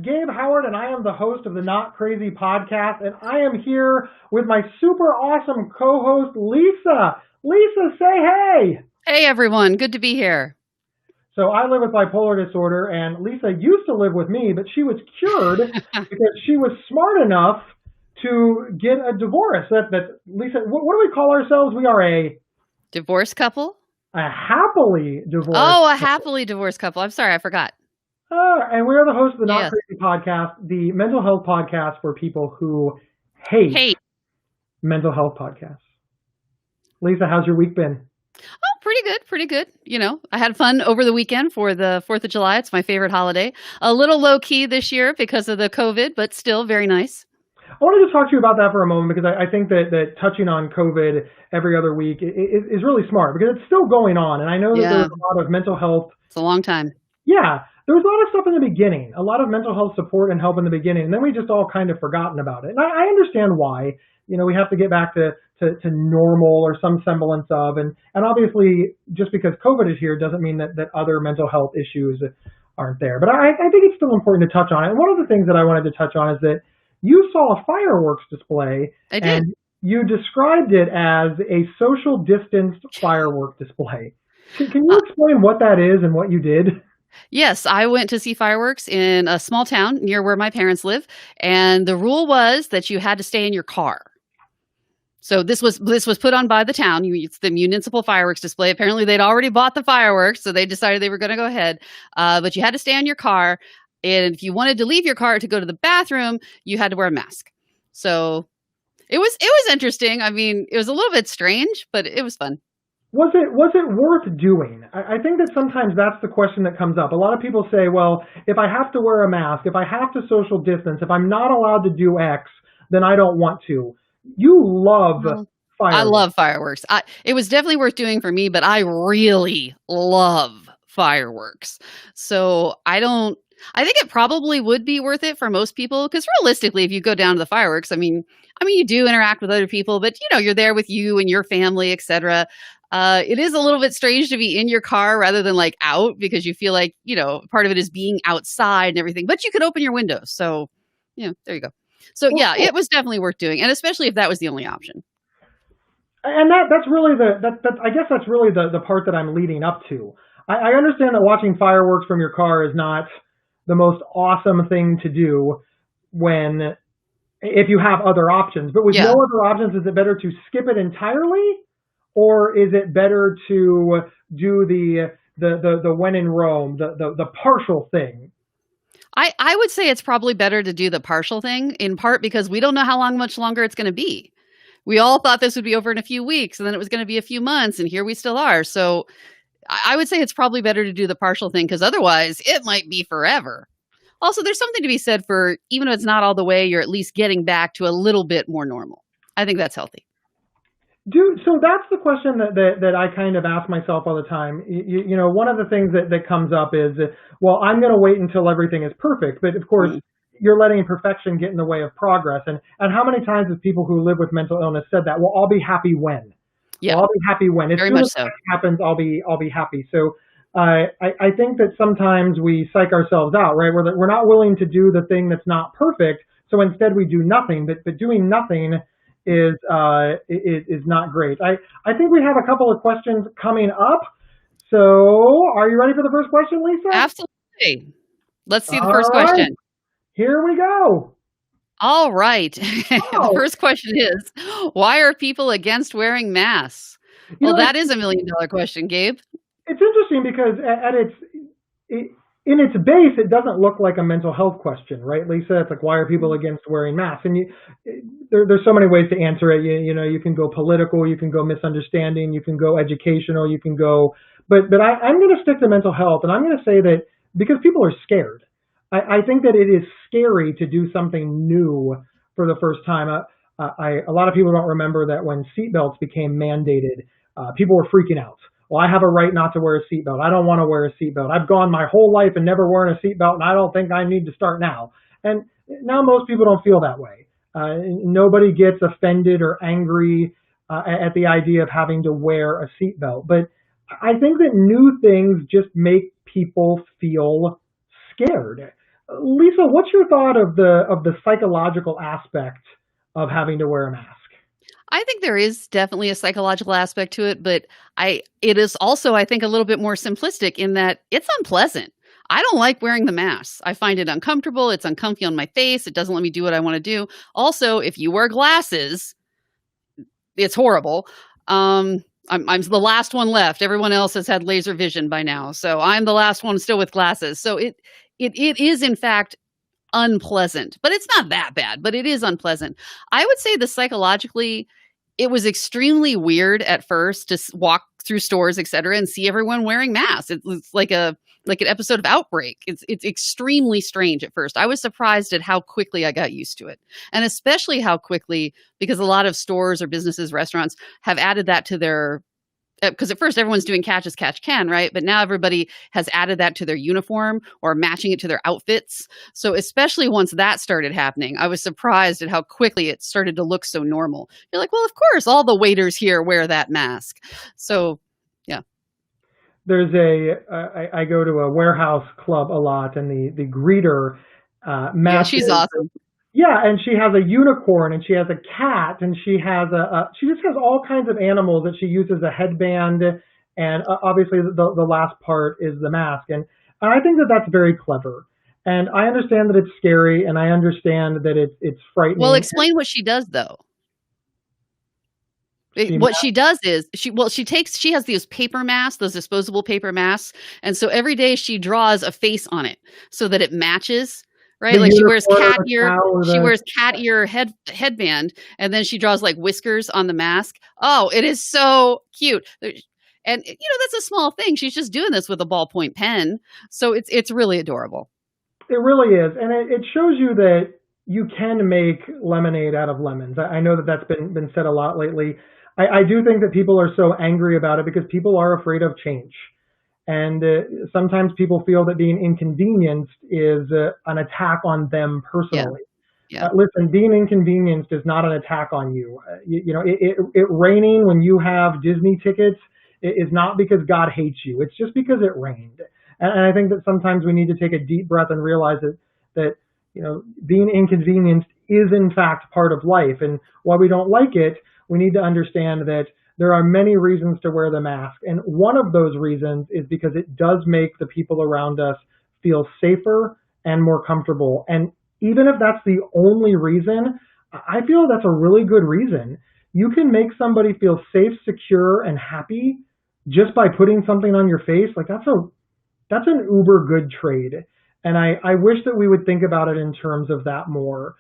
Gabe Howard, and I am the host of the Not Crazy podcast, and I am here with my super awesome co-host, Lisa. Lisa, say hey! Hey everyone, good to be here. So I live with bipolar disorder, and Lisa used to live with me, but she was cured because she was smart enough to get a divorce. Lisa, what do we call ourselves? We are a Divorced couple? happily divorced Oh, a couple. happily divorced couple. I'm sorry, I forgot. And we are the hosts of the Not Yes. Crazy podcast, the mental health podcast for people who hate Hey. mental health podcasts. Lisa, how's your week been? Oh, pretty good. You know, I had fun over the weekend for the 4th of July. It's my favorite holiday. A little low key this year because of the COVID, but still very nice. I wanted to talk to you about that for a moment because I think that touching on COVID every other week is really smart because it's still going on. And I know that Yeah. there's a lot of mental health. It's a long time. Yeah, there was a lot of stuff in the beginning, a lot of mental health support and help in the beginning. And then we just all kind of forgotten about it. And I understand why. You know, we have to get back to normal or some semblance of. And obviously, just because COVID is here doesn't mean that other mental health issues aren't there. But I think it's still important to touch on it. And one of the things that I wanted to touch on is that you saw a fireworks display. I did. And you described it as a social distanced firework display. Can you explain what that is and what you did? Yes, I went to see fireworks in a small town near where my parents live, and the rule was that you had to stay in your car. So this was put on by the town. It's the municipal fireworks display. Apparently, they'd already bought the fireworks, so they decided they were going to go ahead. But you had to stay in your car, and if you wanted to leave your car to go to the bathroom, you had to wear a mask. So it was interesting. I mean, it was a little bit strange, but it was fun. Was it worth doing? I think that sometimes that's the question that comes up. A lot of people say, well, if I have to wear a mask, if I have to social distance, if I'm not allowed to do X, then I don't want to. You love Well, fireworks. I love fireworks. It was definitely worth doing for me, but I really love fireworks. So I think it probably would be worth it for most people because realistically, if you go down to the fireworks, I mean, you do interact with other people, but you know, you're there with you and your family, etc. It is a little bit strange to be in your car rather than like out because you feel like, you know, part of it is being outside and everything, but you could open your windows. So, you know, there you go. So Well, yeah, cool. it was definitely worth doing. And especially if that was the only option. And that's really I guess that's really the part that I'm leading up to. I understand that watching fireworks from your car is not the most awesome thing to do if you have other options. But with no Yeah. other options, is it better to skip it entirely? Or is it better to do the when in Rome, the partial thing? I would say it's probably better to do the partial thing in part because we don't know how much longer it's going to be. We all thought this would be over in a few weeks and then it was going to be a few months and here we still are. So I would say it's probably better to do the partial thing because otherwise it might be forever. Also, there's something to be said for even if it's not all the way, you're at least getting back to a little bit more normal. I think that's healthy. So that's the question that I kind of ask myself all the time. You know, one of the things that comes up is, well, I'm going to wait until everything is perfect. But of course, you're letting perfection get in the way of progress. And how many times have people who live with mental illness said that? Well, I'll be happy when. Yeah, Well, I'll be happy when. As very soon much as so. that happens, I'll be happy. So I think that sometimes we psych ourselves out, right? We're not willing to do the thing that's not perfect. So instead we do nothing. But doing nothing is not great. I think we have a couple of questions coming up. So are you ready for the first question, Lisa? Absolutely. Let's see the All first right. question. Here we go. All right. The Oh, first question is, why are people against wearing masks? you Well, know, that is $1 million question, Gabe. it's interesting because in its base, it doesn't look like a mental health question, right, Lisa? It's like, why are people against wearing masks? And there's so many ways to answer it. You know, you can go political, you can go misunderstanding, you can go educational, you can go, but I'm going to stick to mental health, and I'm going to say that because people are scared. I think that it is scary to do something new for the first time. A lot of people don't remember that when seatbelts became mandated, people were freaking out. Well, I have a right not to wear a seatbelt. I don't want to wear a seatbelt. I've gone my whole life and never worn a seatbelt, and I don't think I need to start now. And now most people don't feel that way. Nobody gets offended or angry at the idea of having to wear a seatbelt. But I think that new things just make people feel scared. Lisa, what's your thought of the psychological aspect of having to wear a mask? I think there is definitely a psychological aspect to it, but it is also, I think, a little bit more simplistic in that it's unpleasant. I don't like wearing the mask. I find it uncomfortable. It's uncomfy on my face. It doesn't let me do what I want to do. Also, if you wear glasses, it's horrible. I'm the last one left. Everyone else has had laser vision by now, so I'm the last one still with glasses. So it is in fact unpleasant, but it's not that bad, but it is unpleasant. I would say the psychologically, it was extremely weird at first to walk through stores, et cetera, and see everyone wearing masks. It was like an episode of Outbreak. It's extremely strange at first. I was surprised at how quickly I got used to it, and especially how quickly, because a lot of stores or businesses, restaurants have added that to their, because at first everyone's doing catch as catch can, right? But now everybody has added that to their uniform or matching it to their outfits. So especially once that started happening, I was surprised at how quickly it started to look so normal. You're like, well, of course, all the waiters here wear that mask. So, yeah. There's I go to a warehouse club a lot, and the greeter Yeah, she's matches. awesome. Yeah, and she has a unicorn, and she has a cat, and she has she just has all kinds of animals that she uses a headband, and obviously the last part is the mask, and I think that that's very clever, and I understand that it's scary, and I understand that it's Well, frightening. explain what she does though. She What she does is she has these paper masks, those disposable paper masks, and so every day she draws a face on it so that it matches, right? the Like she wears unicorn or cat the ear, cow or she the wears cat ear headband, and then she draws like whiskers on the mask. Oh, it is so cute. And that's a small thing. She's just doing this with a ballpoint pen, so it's really adorable. It really is, and it shows you that you can make lemonade out of lemons. I know that that's been said a lot lately. I do think that people are so angry about it because people are afraid of change, and sometimes people feel that being inconvenienced is an attack on them Yeah, personally. yeah. Listen, being inconvenienced is not an attack on you. It raining when you have Disney tickets is not because God hates you. It's just because it rained. And I think that sometimes we need to take a deep breath and realize that being inconvenienced is in fact part of life. And while we don't like it, we need to understand that there are many reasons to wear the mask. And one of those reasons is because it does make the people around us feel safer and more comfortable. And even if that's the only reason, I feel that's a really good reason. You can make somebody feel safe, secure, and happy just by putting something on your face. Like that's an uber good trade. And I wish that we would think about it in terms of that more.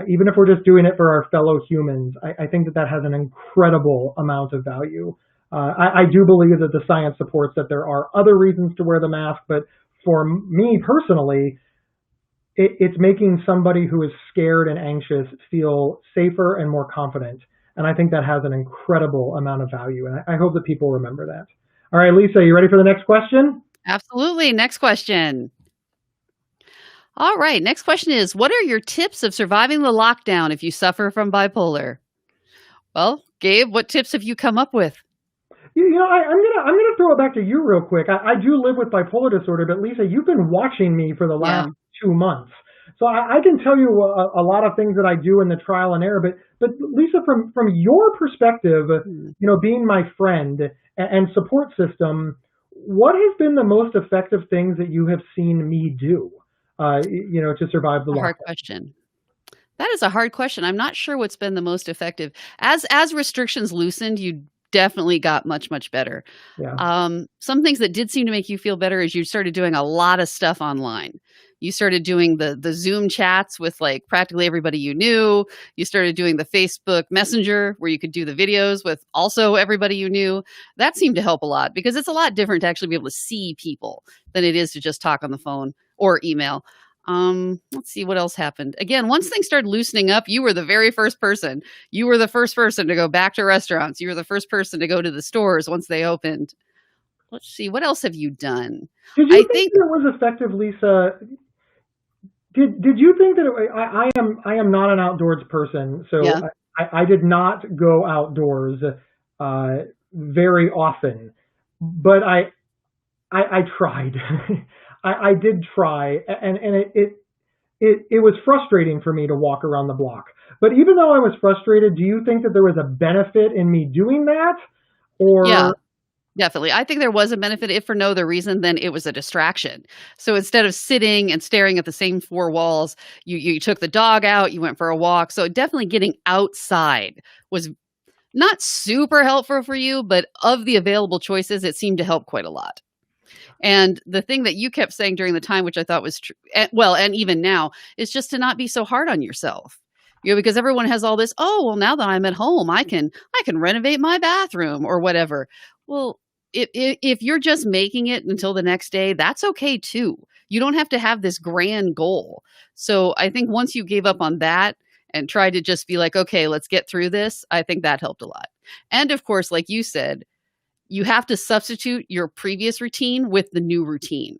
Even if we're just doing it for our fellow humans, I think that that has an incredible amount of value. I do believe that the science supports that there are other reasons to wear the mask, but for me personally, it's making somebody who is scared and anxious feel safer and more confident. And I think that has an incredible amount of value. And I hope that people remember that. All right, Lisa, you ready for the next question? Absolutely. Next question. All right. Next question is, what are your tips of surviving the lockdown if you suffer from bipolar? Well, Gabe, what tips have you come up with? I'm gonna throw it back to you real quick. I do live with bipolar disorder, but Lisa, you've been watching me for the Yeah. last 2 months, so I can tell you a lot of things that I do in the trial and error. But Lisa, from your perspective, Hmm. being my friend and support system, what has been the most effective things that you have seen me do, to survive the A hard lockdown? question. That is a hard question. I'm not sure what's been the most effective. As restrictions loosened, you definitely got much, much better. Yeah. Some things that did seem to make you feel better is you started doing a lot of stuff online. You started doing the Zoom chats with like practically everybody you knew. You started doing the Facebook Messenger where you could do the videos with also everybody you knew. That seemed to help a lot because it's a lot different to actually be able to see people than it is to just talk on the phone or email. Let's see what else happened. Again, once things started loosening up, you were the very first person. You were the first person to go back to restaurants. You were the first person to go to the stores once they opened. Let's see, what else have you done? Did I you think think, that it was effective, Lisa? Did you think that I am not an outdoors person, so yeah, I did not go outdoors uh, very often, but I tried. I did try, and it was frustrating for me to walk around the block. But even though I was frustrated, do you think that there was a benefit in me doing that? Yeah, Or, definitely. I think there was a benefit, if for no other reason than it was a distraction. So instead of sitting and staring at the same four walls, you took the dog out, you went for a walk. So definitely getting outside was not super helpful for you, but of the available choices, it seemed to help quite a lot. And the thing that you kept saying during the time, which I thought was true, well, and even now, is just to not be so hard on yourself. Because everyone has all this, oh, well, now that I'm at home, I can renovate my bathroom or whatever. Well, if you're just making it until the next day, that's okay too. You don't have to have this grand goal. So I think once you gave up on that and tried to just be like, okay, let's get through this, I think that helped a lot. And of course, like you said, you have to substitute your previous routine with the new routine.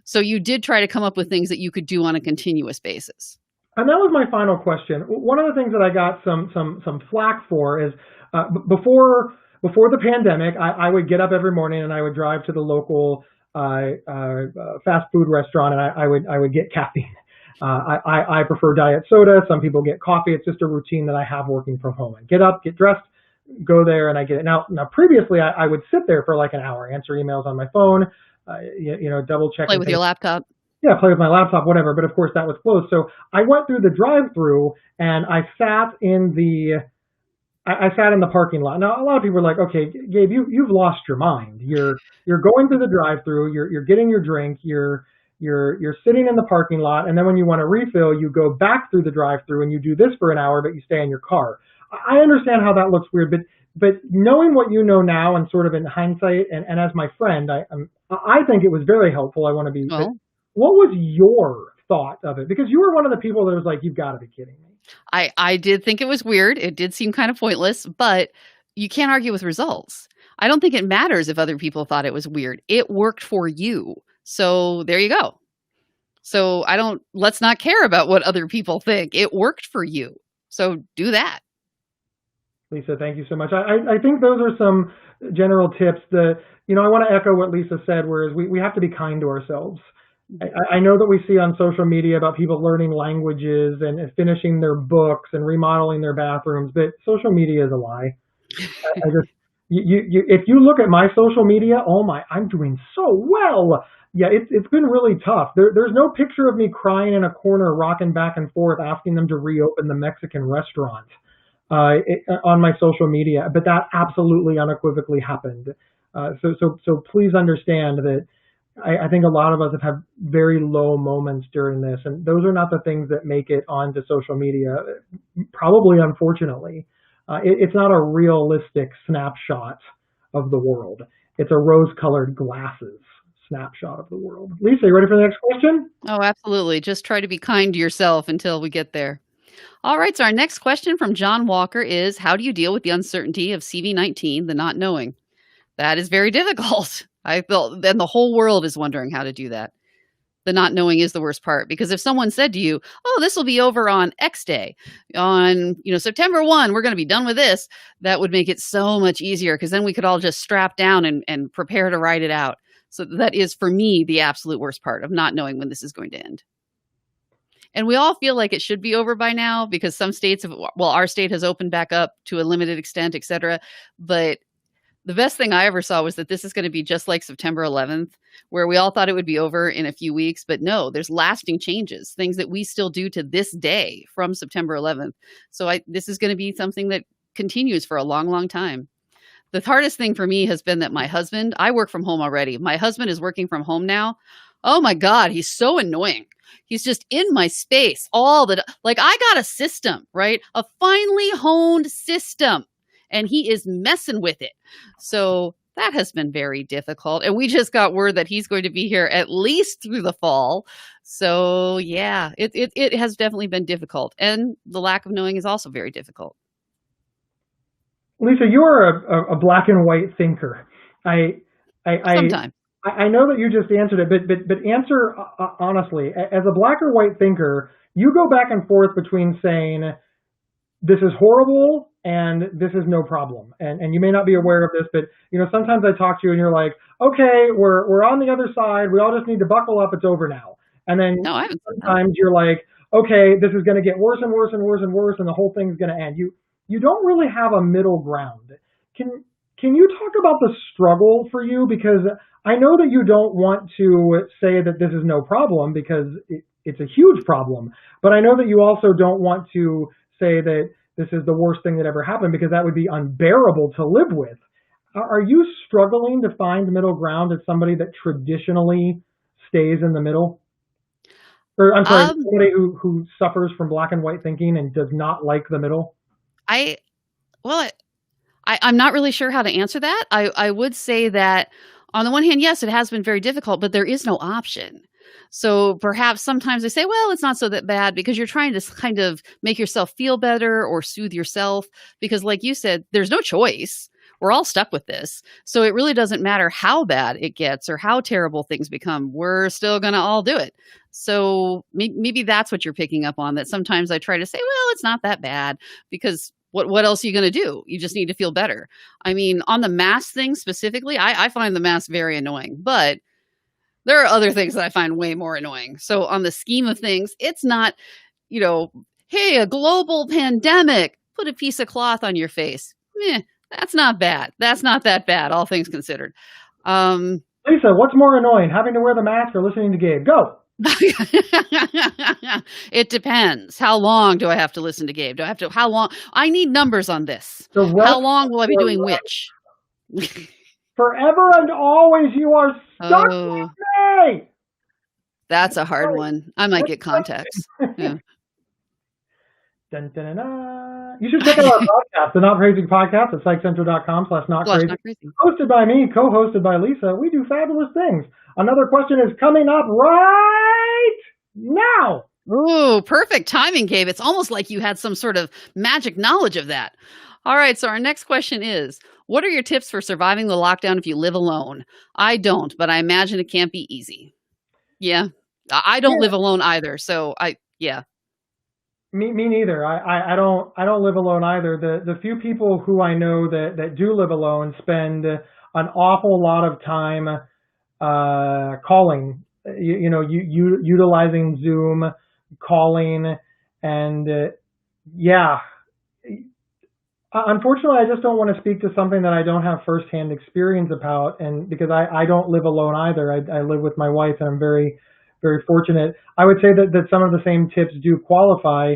So you did try to come up with things that you could do on a continuous basis. and that was my final question. One of the things that I got some flack for is before the pandemic, I would get up every morning and I would drive to the local fast food restaurant, and I would get caffeine. I prefer diet soda. Some people get coffee. It's just a routine that I have working from home. I get up, get dressed, go there, and I get it. Now previously, I would sit there for like an hour, answer emails on my phone, double check Play with your laptop. yeah, play with my laptop, whatever. But of course, that was closed. So I went through the drive-through and I sat in the parking lot. Now a lot of people are like, okay, Gabe, you've lost your mind. You're going through the drive-through. You're getting your drink. You're sitting in the parking lot, and then when you want to refill, you go back through the drive-through and you do this for an hour, but you stay in your car. I understand how that looks weird, but knowing what you know now and sort of in hindsight, and as my friend, I think it was very helpful. I want to be. Well, What was your thought of it? Because you were one of the people that was like, you've got to be kidding me. I did think it was weird. It did seem kind of pointless, but you can't argue with results. I don't think it matters if other people thought it was weird. It worked for you. So there you go. So let's not care about what other people think. It worked for you. So do that. Lisa, thank you so much. I think those are some general tips that, I want to echo what Lisa said, whereas we have to be kind to ourselves. I know that we see on social media about people learning languages and finishing their books and remodeling their bathrooms, but social media is a lie. I just, if you look at my social media, I'm doing so well. Yeah, it's been really tough. There's no picture of me crying in a corner, rocking back and forth, asking them to reopen the Mexican restaurant on my social media, but that absolutely unequivocally happened. So please understand that I think a lot of us have had very low moments during this, and those are not the things that make it onto social media, probably unfortunately. It's not a realistic snapshot of the world. It's a rose-colored glasses snapshot of the world. Lisa, you ready for the next question? Oh, absolutely. Just try to be kind to yourself until we get there. All right. So our next question from John Walker is, how do you deal with the uncertainty of CV-19, the not knowing? That is very difficult. I felt then the whole world is wondering how to do that. The not knowing is the worst part, because if someone said to you, oh, this will be over on X day, on September 1, we're going to be done with this, that would make it so much easier, because then we could all just strap down and prepare to write it out. So that is, for me, the absolute worst part of not knowing when this is going to end. And we all feel like it should be over by now, because some states our state has opened back up to a limited extent, et cetera. But the best thing I ever saw was that this is going to be just like September 11th, where we all thought it would be over in a few weeks. But no, there's lasting changes, things that we still do to this day from September 11th. So this is going to be something that continues for a long, long time. The hardest thing for me has been that my husband, I work from home already. My husband is working from home now. Oh my God, he's so annoying. He's just in my space like I got a system, right? A finely honed system. And he is messing with it. So that has been very difficult. And we just got word that he's going to be here at least through the fall. So yeah, it has definitely been difficult. And the lack of knowing is also very difficult. Lisa, you're a black and white thinker. Sometimes. I know that you just answered it, but answer honestly. As a black or white thinker, you go back and forth between saying this is horrible and this is no problem. And you may not be aware of this, but sometimes I talk to you and you're like, okay, we're on the other side. We all just need to buckle up. It's over now. And then No, I haven't said that. sometimes you're like, okay, this is going to get worse and worse and worse and worse, and the whole thing's going to end. You don't really have a middle ground. Can you talk about the struggle for you? Because I know that you don't want to say that this is no problem because it's a huge problem. But I know that you also don't want to say that this is the worst thing that ever happened because that would be unbearable to live with. Are you struggling to find middle ground as somebody that traditionally stays in the middle? Or I'm sorry, Um, somebody who suffers from black and white thinking and does not like the middle? I well, I'm not really sure how to answer that. I would say that on the one hand, yes, it has been very difficult, but there is no option. So perhaps sometimes they say, well, it's not so that bad because you're trying to kind of make yourself feel better or soothe yourself. Because, like you said, there's no choice. We're all stuck with this. So it really doesn't matter how bad it gets or how terrible things become. We're still going to all do it. So maybe that's what you're picking up on, that sometimes I try to say, well, it's not that bad because what else are you going to do? You just need to feel better. I mean, on the mask thing specifically, I find the mask very annoying, but there are other things that I find way more annoying. So on the scheme of things, it's not, you know, hey, a global pandemic, put a piece of cloth on your face. Meh, that's not bad. That's not that bad, all things considered. Um, Lisa, what's more annoying, having to wear the mask or listening to Gabe? Go. it depends. How long do I have to listen to Gabe? Do I have to, how long? I need numbers on this. The How rest long will I of be your doing life, which? forever and always, you are stuck Oh, with me. that's a hard Sorry. one. I might get contacts. Yeah. Dun, dun, dun, dun. You should check out our podcast, the Not Crazy Podcast at psychcentral.com/not Gosh, crazy. not crazy. Hosted by me, co-hosted by Lisa. We do fabulous things. Another question is coming up right now. Ooh, perfect timing, Gabe. It's almost like you had some sort of magic knowledge of that. All right, so our next question is, what are your tips for surviving the lockdown if you live alone? I don't, but I imagine it can't be easy. Yeah. I don't Yeah, live alone either, so yeah. me neither. I don't live alone either. The few people who I know that do live alone spend an awful lot of time calling. Utilizing Zoom, calling, and yeah. Unfortunately, I just don't want to speak to something that I don't have firsthand experience about, and because I don't live alone either. I live with my wife, and I'm very, very fortunate. I would say that some of the same tips do qualify.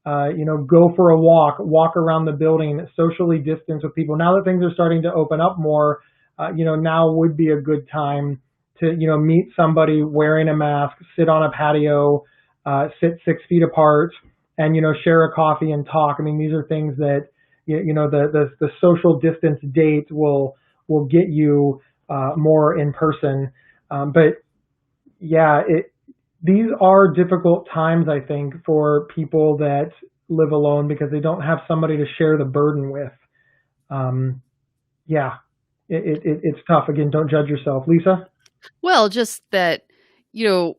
Go for a walk around the building, socially distance with people. Now that things are starting to open up more, now would be a good time to, meet somebody wearing a mask, sit on a patio, sit 6 feet apart, and, share a coffee and talk. I mean, these are things that, the social distance date will get you more in person. But yeah, these are difficult times, I think, for people that live alone because they don't have somebody to share the burden with. Yeah, it's tough. Again, don't judge yourself, Lisa. Well, just that, you know,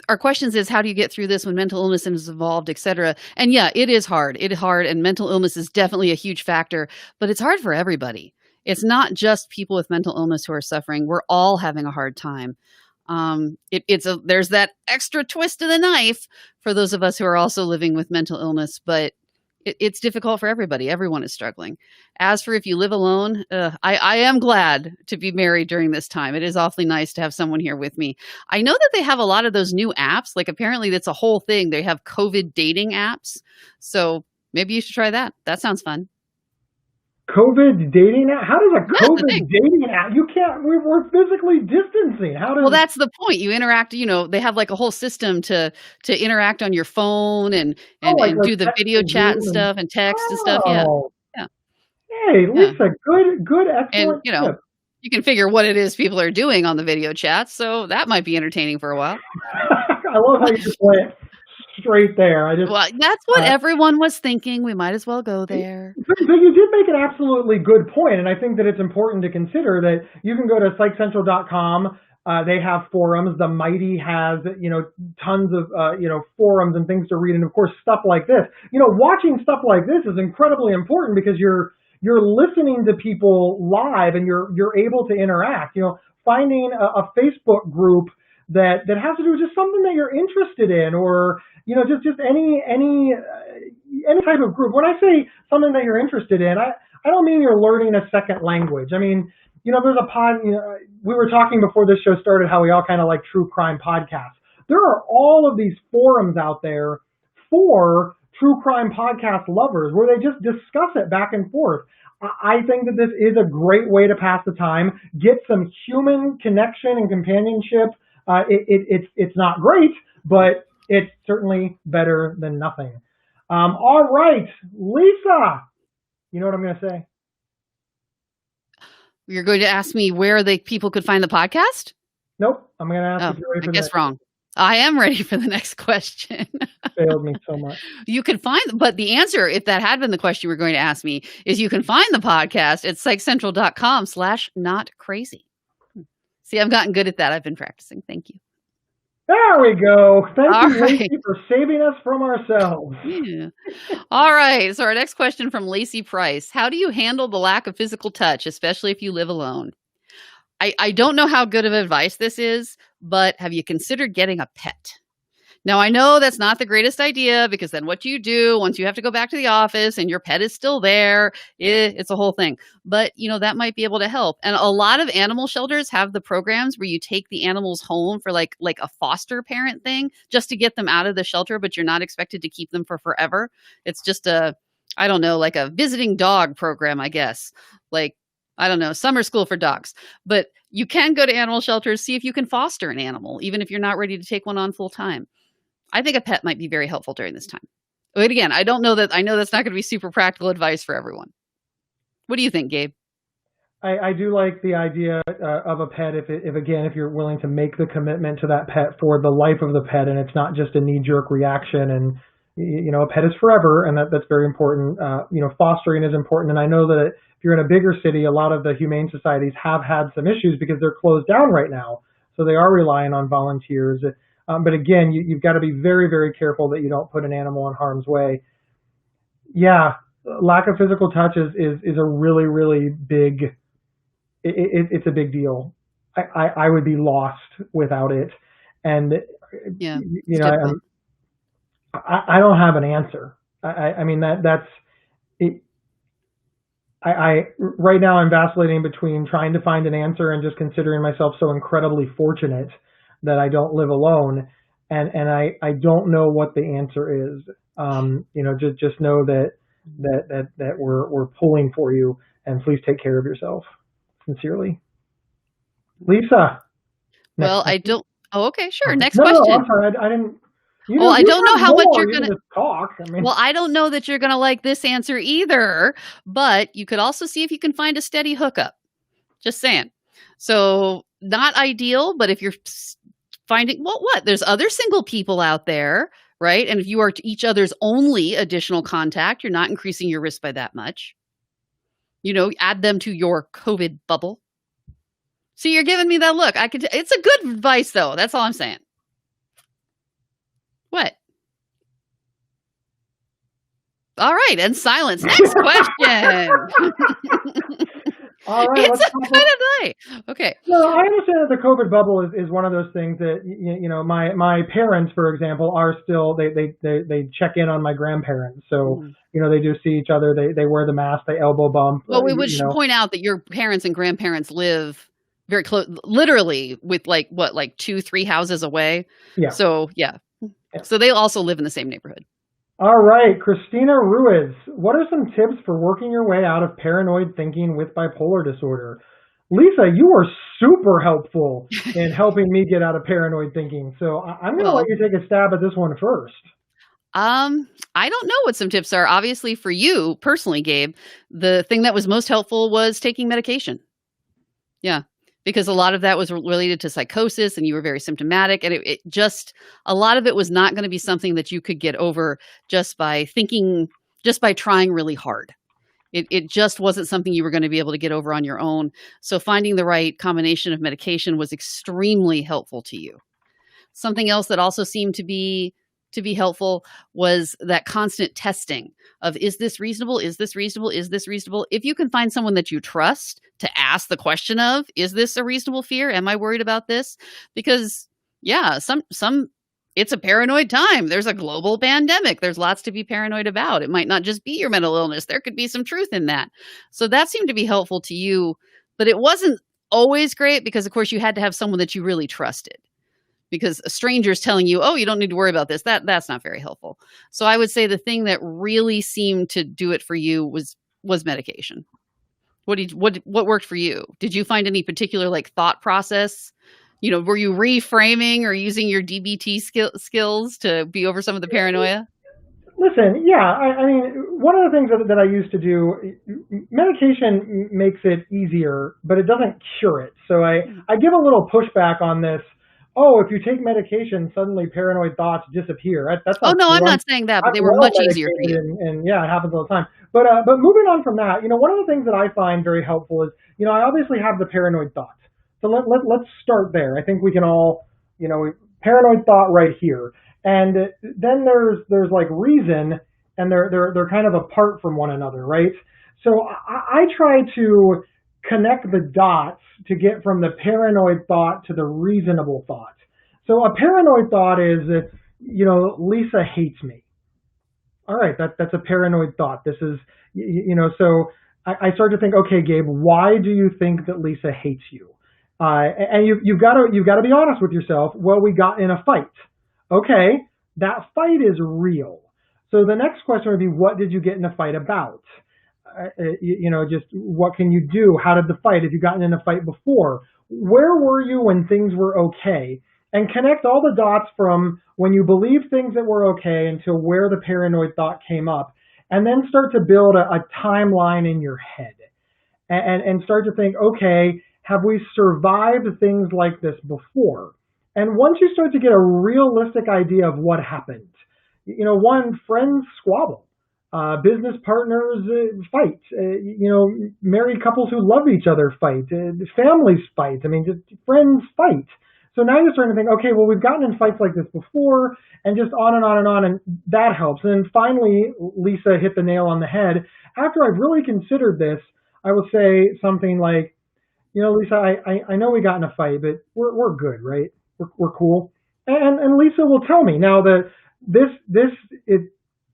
our questions is how do you get through this when mental illness is involved, et cetera. And yeah, it is hard. It is hard. And mental illness is definitely a huge factor, but it's hard for everybody. It's not just people with mental illness who are suffering. We're all having a hard time. There's that extra twist to the knife for those of us who are also living with mental illness, but it's difficult for everybody. Everyone is struggling. As for if you live alone, I am glad to be married during this time. It is awfully nice to have someone here with me. I know that they have a lot of those new apps. Like apparently that's a whole thing. They have COVID dating apps. So maybe you should try that. That sounds fun. COVID dating app? How does a That's the COVID thing. dating app? You can't. We're physically distancing. How Well, does? that's the point. You interact, they have like a whole system to interact on your phone and Oh, and like and do the text video and chat and Zoom and. stuff and text and stuff. Yeah. Oh, Yeah. hey, Yeah. Lisa, good, And, excellent tip. you can figure what it is people are doing on the video chat, so that might be entertaining for a while. I love how you just went straight there. I just, Well, that's what uh, everyone was thinking. We might as well go there. but you did make an absolutely good point, and I think that it's important to consider that you can go to psychcentral.com. They have forums. The Mighty has, tons of, forums and things to read, and of course stuff like this. Watching stuff like this is incredibly important because you're listening to people live and you're able to interact. Finding a Facebook group that has to do with just something that you're interested in, or just any type of group. When I say something that you're interested in, I don't mean you're learning a second language. I mean, there's a we were talking before this show started how we all kind of like true crime podcasts. There are all of these forums out there for true crime podcast lovers where they just discuss it back and forth. I think that this is a great way to pass the time, get some human connection and companionship. It's not great, but it's certainly better than nothing. All right, Lisa, you know what I'm going to say? You're going to ask me where people could find the podcast? Nope. I'm going to ask if you're ready for I guess wrong. I am ready for the next question. Failed me so much. You can but the answer, if that had been the question you were going to ask me, is you can find the podcast at psychcentral.com/notcrazy. See, I've gotten good at that. I've been practicing. Thank you. There we go. Thank you, Lacey, for saving us from ourselves. Yeah. All right. So our next question from Lacey Price. How do you handle the lack of physical touch, especially if you live alone? I don't know how good of advice this is, but have you considered getting a pet? Now, I know that's not the greatest idea, because then what do you do once you have to go back to the office and your pet is still there? It's a whole thing. But, that might be able to help. And a lot of animal shelters have the programs where you take the animals home for like a foster parent thing, just to get them out of the shelter, but you're not expected to keep them for forever. It's just like a visiting dog program, I guess. Summer school for dogs. But you can go to animal shelters, see if you can foster an animal, even if you're not ready to take one on full time. I think a pet might be very helpful during this time. But again, I know that's not going to be super practical advice for everyone. What do you think, Gabe? I do like the idea of a pet if you're willing to make the commitment to that pet for the life of the pet, and it's not just a knee-jerk reaction. And a pet is forever, and that's very important. Fostering is important, and I know that if you're in a bigger city, a lot of the humane societies have had some issues because they're closed down right now, so they are relying on volunteers. But again, you've got to be very, very careful that you don't put an animal in harm's way. Yeah, lack of physical touch is a really, really big. It's a big deal. I would be lost without it, and yeah, I don't have an answer. I mean that's it. Right now I'm vacillating between trying to find an answer and just considering myself so incredibly fortunate that I don't live alone, and I don't know what the answer is. Just know that we're pulling for you, and please take care of yourself. Sincerely, Lisa. Well, I don't. Oh, okay, sure. Next no, question. No, I'm sorry. I didn't. Well, I don't know how much you're going to talk. Well, I don't know that you're going to like this answer either, but you could also see if you can find a steady hookup. Just saying. So not ideal, but if you're finding, there's other single people out there, right? And if you are each other's only additional contact, you're not increasing your risk by that much. Add them to your COVID bubble. See, you're giving me that look. It's a good advice though. That's all I'm saying. What? All right, and silence. Next question. All right, it's a good night. Okay. No, I understand that the COVID bubble is one of those things that my parents, for example, are still they check in on my grandparents, so they do see each other. They wear the mask, they elbow bump. Well, we should point out that your parents and grandparents live very close, literally with 2-3 houses away. Yeah. So yeah. So they also live in the same neighborhood. All right, Christina Ruiz, what are some tips for working your way out of paranoid thinking with bipolar disorder? Lisa, you are super helpful in helping me get out of paranoid thinking. So I'm going to let you take a stab at this one first. I don't know what some tips are. Obviously, for you personally, Gabe, the thing that was most helpful was taking medication. Yeah. Because a lot of that was related to psychosis and you were very symptomatic. And it just, a lot of it was not going to be something that you could get over just by trying really hard. It just wasn't something you were going to be able to get over on your own. So finding the right combination of medication was extremely helpful to you. Something else that also seemed to be helpful was that constant testing of, is this reasonable? Is this reasonable? Is this reasonable? If you can find someone that you trust to ask the question of, is this a reasonable fear? Am I worried about this? Because, Yeah, some it's a paranoid time. There's a global pandemic. There's lots to be paranoid about. It might not just be your mental illness. There could be some truth in that. So that seemed to be helpful to you, but it wasn't always great because of course you had to have someone that you really trusted. Because a stranger's telling you, "Oh, you don't need to worry about this." That's not very helpful. So I would say the thing that really seemed to do it for you was medication. What worked for you? Did you find any particular, like, thought process? Were you reframing or using your DBT skills to be over some of the paranoia? Listen, yeah, I mean, one of the things that I used to do, medication makes it easier, but it doesn't cure it. So Mm. I give a little pushback on this. Oh, if you take medication, suddenly paranoid thoughts disappear. That's Oh, not no, true. I'm not saying that, but I'm they were well much easier for medicated, you. and yeah, it happens all the time. But moving on from that, one of the things that I find very helpful is, I obviously have the paranoid thoughts. So let's start there. I think we can all, paranoid thought right here. And then there's like reason, and they're kind of apart from one another, right? So I try to connect the dots to get from the paranoid thought to the reasonable thought. So a paranoid thought is, Lisa hates me. All right, that's a paranoid thought. This is, so I start to think, okay, Gabe, why do you think that Lisa hates you? And you've got to be honest with yourself. Well, we got in a fight. Okay, that fight is real. So the next question would be, what did you get in a fight about? Just what can you do? How did the fight? Have you gotten in a fight before? Where were you when things were okay? And connect all the dots from when you believed things that were okay until where the paranoid thought came up, and then start to build a timeline in your head, and start to think, okay, have we survived things like this before? And once you start to get a realistic idea of what happened, one, friends squabble, business partners fight, married couples who love each other fight, families fight. I mean, just friends fight. So now you're starting to think, okay, well, we've gotten in fights like this before, and just on and on and on, and that helps. And then finally, Lisa hit the nail on the head. After I've really considered this, I will say something like, Lisa, I know we got in a fight, but we're good, right? We're cool. And Lisa will tell me now that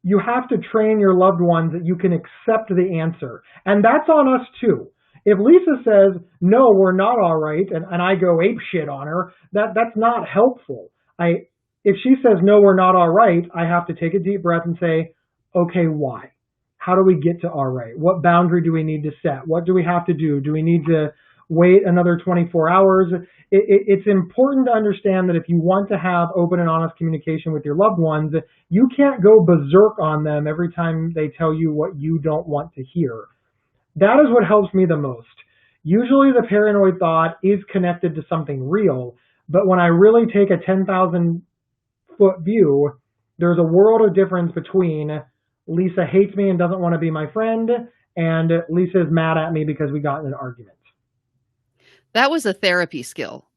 you have to train your loved ones that you can accept the answer. And that's on us too. If Lisa says, no, we're not all right, and I go ape shit on her, that's not helpful. If she says, no, we're not all right, I have to take a deep breath and say, okay, why? How do we get to all right? What boundary do we need to set? What do we have to do? Do we need to wait another 24 hours? It's important to understand that if you want to have open and honest communication with your loved ones, you can't go berserk on them every time they tell you what you don't want to hear. That is what helps me the most. Usually the paranoid thought is connected to something real, but when I really take a 10,000 foot view, there's a world of difference between Lisa hates me and doesn't want to be my friend, and Lisa is mad at me because we got in an argument. That was a therapy skill.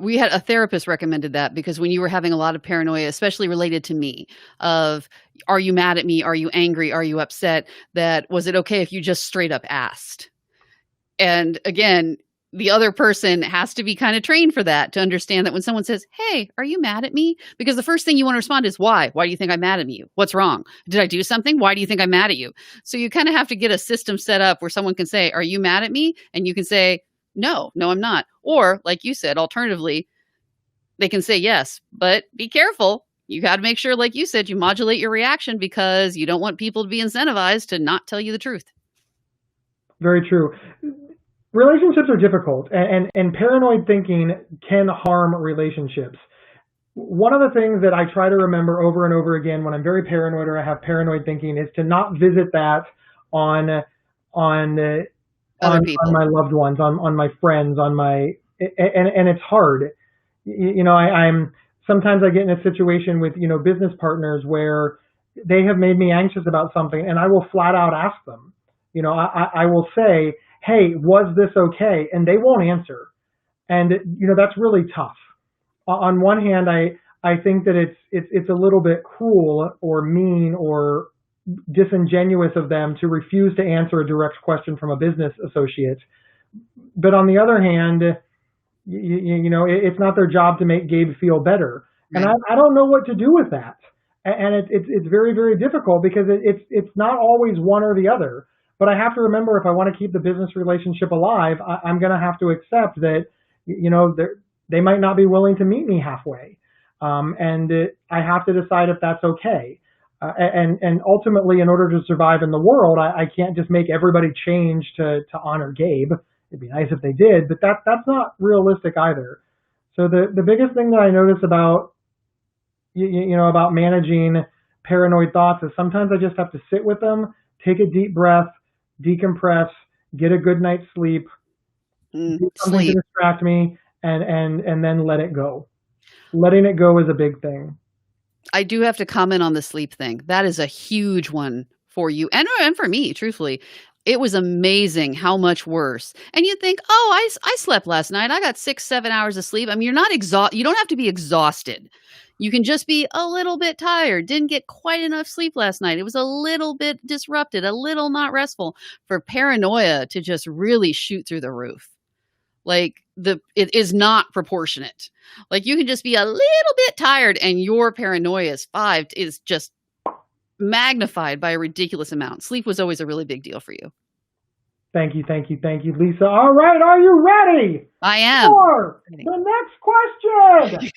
We had a therapist recommended that because when you were having a lot of paranoia, especially related to me, of are you mad at me? Are you angry? Are you upset? That was it okay if you just straight up asked? And again, the other person has to be kind of trained for that to understand that when someone says, hey, are you mad at me? Because the first thing you want to respond is why? Why do you think I'm mad at you? What's wrong? Did I do something? Why do you think I'm mad at you? So you kind of have to get a system set up where someone can say, are you mad at me? And you can say, no, I'm not. Or like you said, alternatively, they can say yes, but be careful. You got to make sure, like you said, you modulate your reaction because you don't want people to be incentivized to not tell you the truth. Very true. Relationships are difficult, and paranoid thinking can harm relationships. One of the things that I try to remember over and over again when I'm very paranoid or I have paranoid thinking is to not visit that on Other people. my loved ones, on my friends, and it's hard. I'm sometimes I get in a situation with, business partners where they have made me anxious about something, and I will flat out ask them. I will say, hey, was this okay? And they won't answer. And, that's really tough. On one hand, I think that it's a little bit cruel or mean or disingenuous of them to refuse to answer a direct question from a business associate. But on the other hand, It's not their job to make Gabe feel better. And Right. I don't know what to do with that. And it's very, very difficult because it's not always one or the other. But I have to remember, if I want to keep the business relationship alive, I'm going to have to accept that, they might not be willing to meet me halfway. I have to decide if that's okay. And ultimately, in order to survive in the world, I can't just make everybody change to honor Gabe. It'd be nice if they did, but that's not realistic either. So the biggest thing that I notice about about managing paranoid thoughts is sometimes I just have to sit with them, take a deep breath, decompress, get a good night's sleep, do something to Sleep. distract me, and then let it go. Letting it go is a big thing. I do have to comment on the sleep thing. That is a huge one for you and for me, truthfully. It was amazing how much worse. And you think, "Oh, I slept last night. I got 6, 7 hours of sleep." I mean, you're not you don't have to be exhausted. You can just be a little bit tired. Didn't get quite enough sleep last night. It was a little bit disrupted, a little not restful. For paranoia to just really shoot through the roof. Like it is not proportionate. Like you can just be a little bit tired and your paranoia is just magnified by a ridiculous amount. Sleep was always a really big deal for you. Thank you, thank you, thank you, Lisa. All right, are you ready I am. for the next question?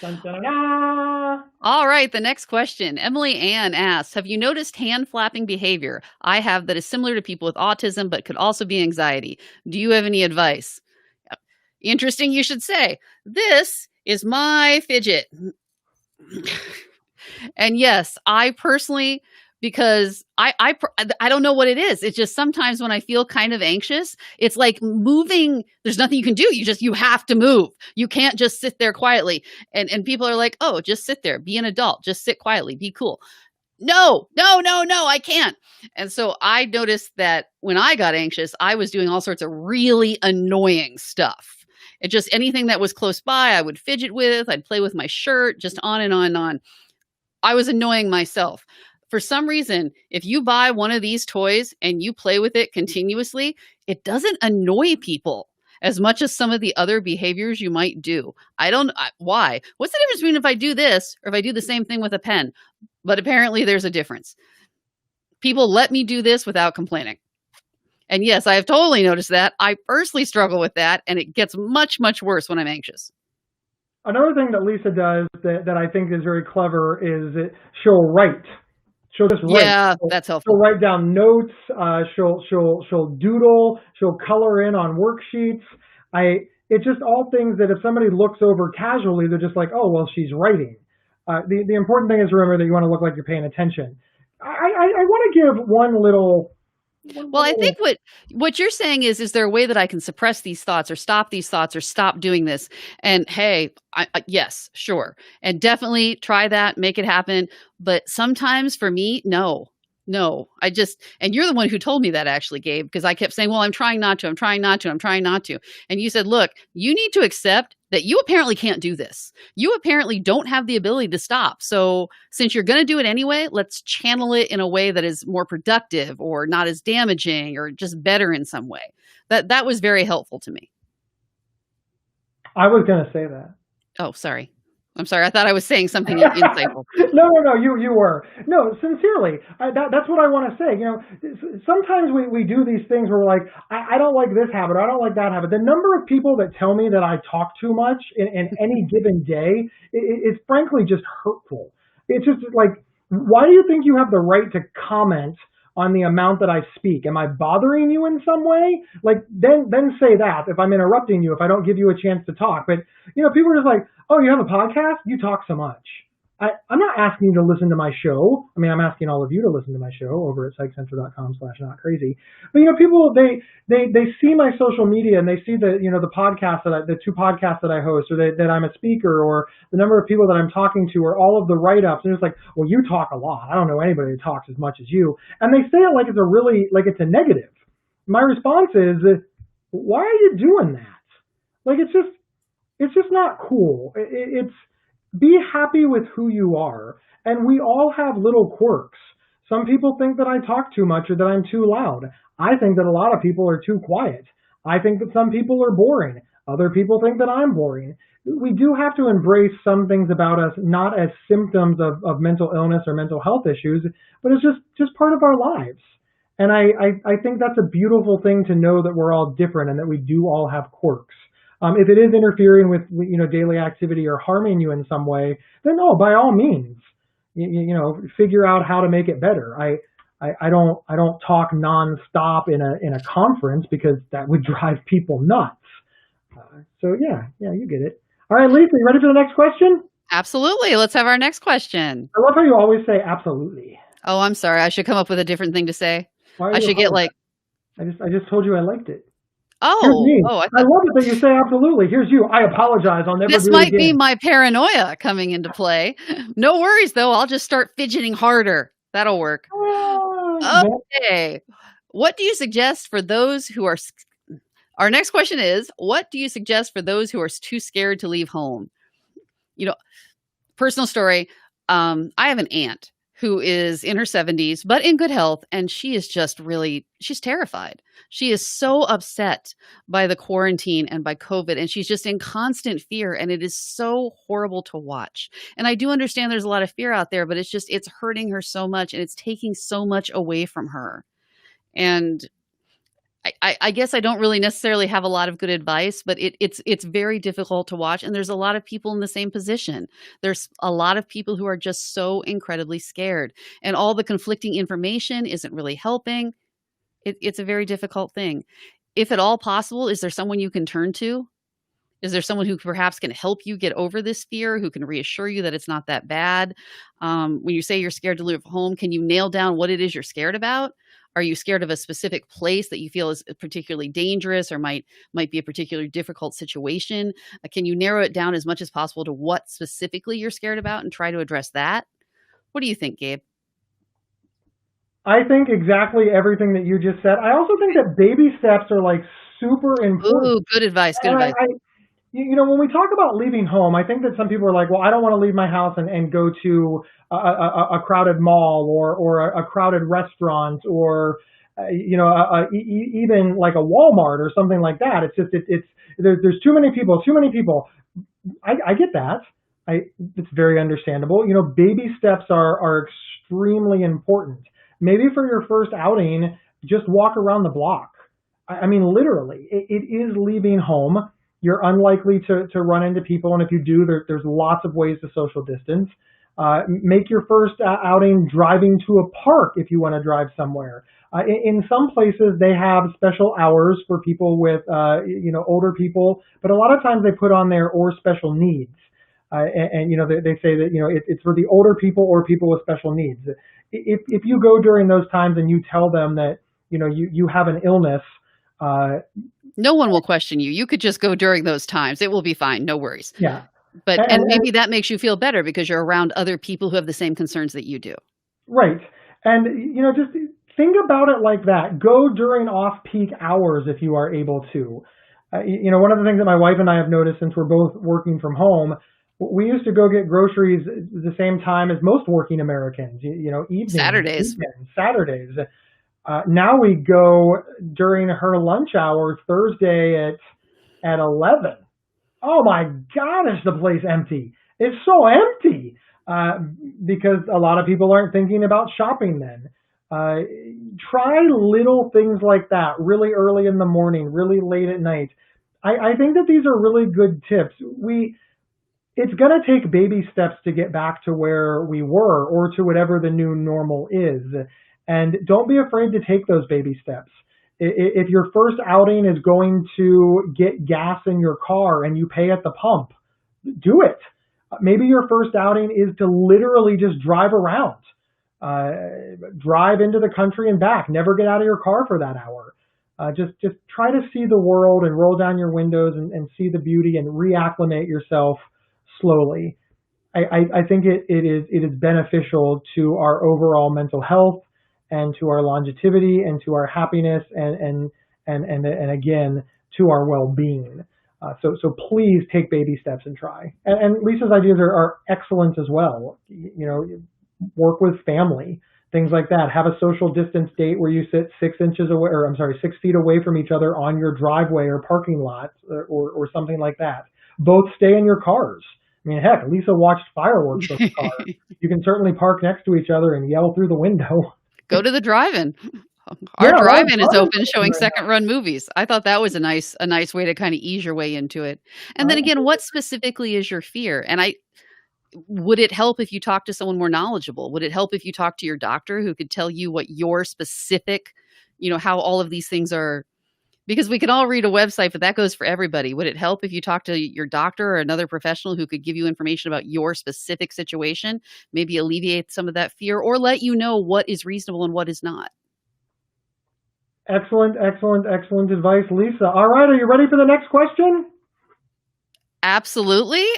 Dun, dun, dun, dun. All right, the next question. Emily Ann asks, have you noticed hand flapping behavior? I have that is similar to people with autism, but could also be anxiety. Do you have any advice? Interesting you should say. This is my fidget. And yes, I personally, because I don't know what it is. It's just sometimes when I feel kind of anxious, it's like moving. There's nothing you can do. You have to move. You can't just sit there quietly. And people are like, oh, just sit there. Be an adult. Just sit quietly. Be cool. No, I can't. And so I noticed that when I got anxious, I was doing all sorts of really annoying stuff. It just anything that was close by, I would fidget with. I'd play with my shirt, just on and on and on. I was annoying myself. For some reason, if you buy one of these toys and you play with it continuously, it doesn't annoy people as much as some of the other behaviors you might do. Why? What's the difference between if I do this or if I do the same thing with a pen? But apparently there's a difference. People let me do this without complaining. And yes, I have totally noticed that. I personally struggle with that, and it gets much, much worse when I'm anxious. Another thing that Lisa does that I think is very clever is that she'll write. She'll just write. Yeah, that's helpful. She'll write down notes. She'll doodle. She'll color in on worksheets. It's just all things that if somebody looks over casually, they're just like, oh, well, she's writing. The important thing is to remember that you want to look like you're paying attention. I want to give one little. Well, I think what you're saying is there a way that I can suppress these thoughts or stop these thoughts or stop doing this? And hey, yes, sure. And definitely try that, make it happen. But sometimes for me, no, and you're the one who told me that actually, Gabe, because I kept saying, well, I'm trying not to. And you said, look, you need to accept that you apparently can't do this. You apparently don't have the ability to stop. So since you're going to do it anyway, let's channel it in a way that is more productive or not as damaging or just better in some way. That was very helpful to me. I was going to say that. Oh, sorry. I'm sorry. I thought I was saying something insightful. No, you were. No, sincerely. That's what I want to say. Sometimes we do these things where we're like, I don't like this habit, or I don't like that habit. The number of people that tell me that I talk too much in any given day is frankly just hurtful. It's just like, why do you think you have the right to comment on the amount that I speak? Am I bothering you in some way? Like, then say that if I'm interrupting you, if I don't give you a chance to talk. But, people are just like, oh, you have a podcast? You talk so much. I'm not asking you to listen to my show. I mean, I'm asking all of you to listen to my show over at psychcentral.com/notcrazy. But, people, they see my social media and they see the podcast the 2 podcasts that I host, or that I'm a speaker, or the number of people that I'm talking to, or all of the write-ups. And it's like, well, you talk a lot. I don't know anybody that talks as much as you. And they say it like it's a negative. My response is, why are you doing that? Like, it's just not cool. It's be happy with who you are. And we all have little quirks. Some people think that I talk too much or that I'm too loud. I think that a lot of people are too quiet. I think that some people are boring. Other people think that I'm boring. We do have to embrace some things about us, not as symptoms of mental illness or mental health issues, but it's just part of our lives. And I think that's a beautiful thing to know that we're all different and that we do all have quirks. If it is interfering with daily activity or harming you in some way, then no, by all means, figure out how to make it better. I don't talk nonstop in a conference because that would drive people nuts. So yeah, you get it. All right, Lisa, you ready for the next question? Absolutely. Let's have our next question. I love how you always say absolutely. Oh, I'm sorry. I should come up with a different thing to say. Why are I you should get apologizing? like, I just told you I liked it. Here's oh, me. oh, I I thought love it that you say absolutely. Here's you. I apologize. I'll never this do it might be again. my paranoia coming into play. No worries though. I'll just start fidgeting harder. That'll work. Well, Okay. What do you suggest for those who are Our next question is, what do you suggest for those who are too scared to leave home? You know, personal story. I have an aunt who is in her 70s, but in good health. And she is just she's terrified. She is so upset by the quarantine and by COVID. And she's just in constant fear. And it is so horrible to watch. And I do understand there's a lot of fear out there, but it's hurting her so much and it's taking so much away from her. And I guess I don't really necessarily have a lot of good advice, but it's very difficult to watch. And there's a lot of people in the same position. There's a lot of people who are just so incredibly scared, and all the conflicting information isn't really helping. It's a very difficult thing. If at all possible, is there someone you can turn to? Is there someone who perhaps can help you get over this fear, who can reassure you that it's not that bad? When you say you're scared to leave home, can you nail down what it is you're scared about? Are you scared of a specific place that you feel is particularly dangerous or might be a particularly difficult situation? Can you narrow it down as much as possible to what specifically you're scared about and try to address that? What do you think, Gabe? I think exactly everything that you just said. I also think that baby steps are like super important. Ooh, good advice. Good And advice. when we talk about leaving home, I think that some people are like, well, I don't want to leave my house and go to a crowded mall or a crowded restaurant or, even like a Walmart or something like that. It's just, there's too many people, too many people. I get that. It's very understandable. Baby steps are extremely important. Maybe for your first outing, just walk around the block. I mean, literally, it is leaving home. You're unlikely to run into people, and if you do, there's lots of ways to social distance. Make your first outing driving to a park if you want to drive somewhere. In some places, they have special hours for people with, older people, but a lot of times they put on there or special needs. They say that, it's for the older people or people with special needs. If you go during those times and you tell them that, you have an illness, no one will question you. You could just go during those times. It will be fine. No worries. yeah. And maybe that makes you feel better because you're around other people who have the same concerns that you do. Right. And, just think about it like that. Go during off-peak hours if you are able to. One of the things that my wife and I have noticed since we're both working from home, we used to go get groceries the same time as most working Americans, evenings, Saturdays. weekends, Saturdays. Now we go during her lunch hour Thursday at 11. Oh my God, is the place empty? It's so empty because a lot of people aren't thinking about shopping then. Try little things like that really early in the morning, really late at night. I think that these are really good tips. It's going to take baby steps to get back to where we were or to whatever the new normal is. And don't be afraid to take those baby steps. If your first outing is going to get gas in your car and you pay at the pump, do it. Maybe your first outing is to literally just drive around, drive into the country and back. Never get out of your car for that hour. Just try to see the world and roll down your windows and see the beauty and reacclimate yourself slowly. I think it is beneficial to our overall mental health and to our longevity and to our happiness and again to our well-being. So please take baby steps and try. And Lisa's ideas are excellent as well. Work with family. things like that. Have a social distance date where you sit 6 inches away, or I'm sorry, 6 feet away from each other on your driveway or parking lot, or something like that. Both stay in your cars. I mean, heck, Lisa watched fireworks from the car. You can certainly park next to each other and yell through the window. Go to the drive-in. Yeah, Our a lot of drive-in is open open showing right second run movies. I thought that was a nice way to kind of ease your way into it. And now. then again, what specifically is your fear? And would it help if you talk to someone more knowledgeable? Would it help if you talk to your doctor who could tell you what your specific, how all of these things are? Because we can all read a website, but that goes for everybody. Would it help if you talk to your doctor or another professional who could give you information about your specific situation, maybe alleviate some of that fear or let you know what is reasonable and what is not? Excellent, excellent, excellent advice, Lisa. All right, are you ready for the next question? Absolutely. Yay!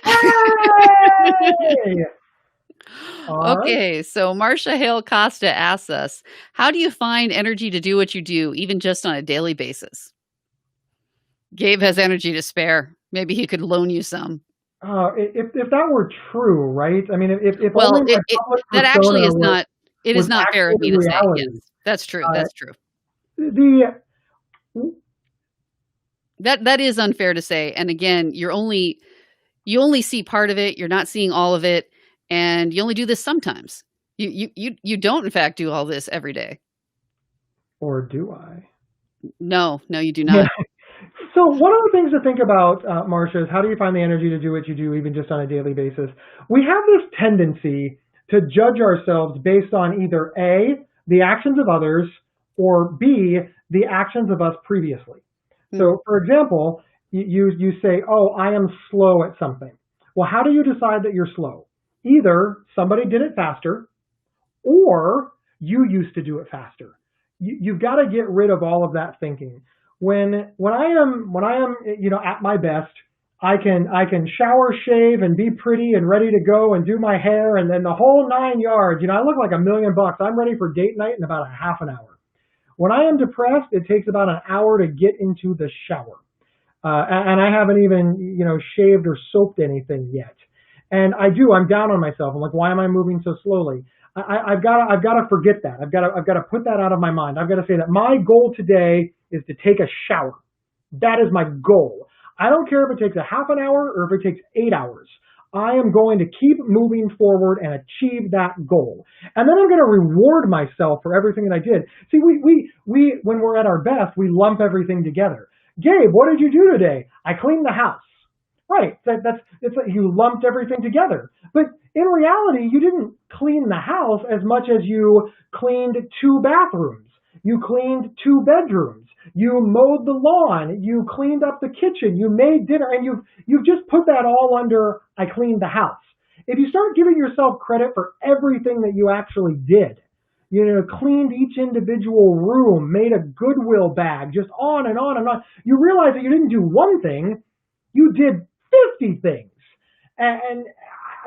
All right. Okay, so Marcia Hale Costa asks us, how do you find energy to do what you do, even just on a daily basis? Gabe has energy to spare. Maybe he could loan you some. If that were true, right? I mean, if Well, only my public that actually persona is not, it was is not fair of me actually to say. Yes, reality. that's true. Uh, That's true. the That is unfair to say. And again, you only see part of it. You're not seeing all of it, and you only do this sometimes. You don't in fact do all this every day. Or do I? No, you do Yeah. not. So one of the things to think about, Marcia, is how do you find the energy to do what you do, even just on a daily basis? We have this tendency to judge ourselves based on either A, the actions of others, or B, the actions of us previously. So, for example, you say, oh, I am slow at something. Well, how do you decide that you're slow? Either somebody did it faster, or you used to do it faster. You've got to get rid of all of that thinking. When I am at my best, I can shower, shave, and be pretty and ready to go and do my hair and then the whole 9 yards. I look like $1,000,000. I'm ready for date night in about a half an hour. When I am depressed, it takes about an hour to get into the shower, and I haven't even shaved or soaped anything yet. And I'm down on myself. I'm like, why am I moving so slowly? I've got to forget that. I've got to put that out of my mind. I've got to say that my goal today is to take a shower. That is my goal. I don't care if it takes a half an hour or if it takes 8 hours. I am going to keep moving forward and achieve that goal. And then I'm going to reward myself for everything that I did. See, we when we're at our best, we lump everything together. Gabe, what did you do today? I cleaned the house. Right. It's like you lumped everything together. But in reality, you didn't clean the house as much as you cleaned 2 bathrooms. You cleaned 2 bedrooms. You mowed the lawn. You cleaned up the kitchen. You made dinner, and you've just put that all under I cleaned the house. If you start giving yourself credit for everything that you actually did, cleaned each individual room, made a Goodwill bag, just on and on and on, you realize that you didn't do one thing, you did 50 things. And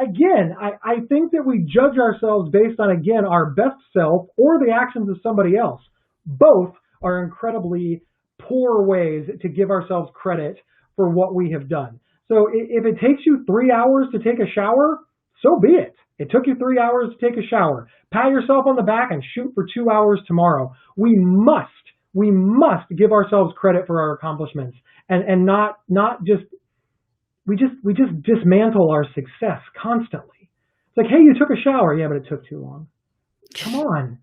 again, I think that we judge ourselves based on, again, our best self or the actions of somebody else. Both are incredibly poor ways to give ourselves credit for what we have done. So if it takes you 3 hours to take a shower, so be it. It took you 3 hours to take a shower. Pat yourself on the back and shoot for 2 hours tomorrow. We must give ourselves credit for our accomplishments and not just we just dismantle our success constantly. It's like, hey, you took a shower. Yeah, but it took too long. Come on.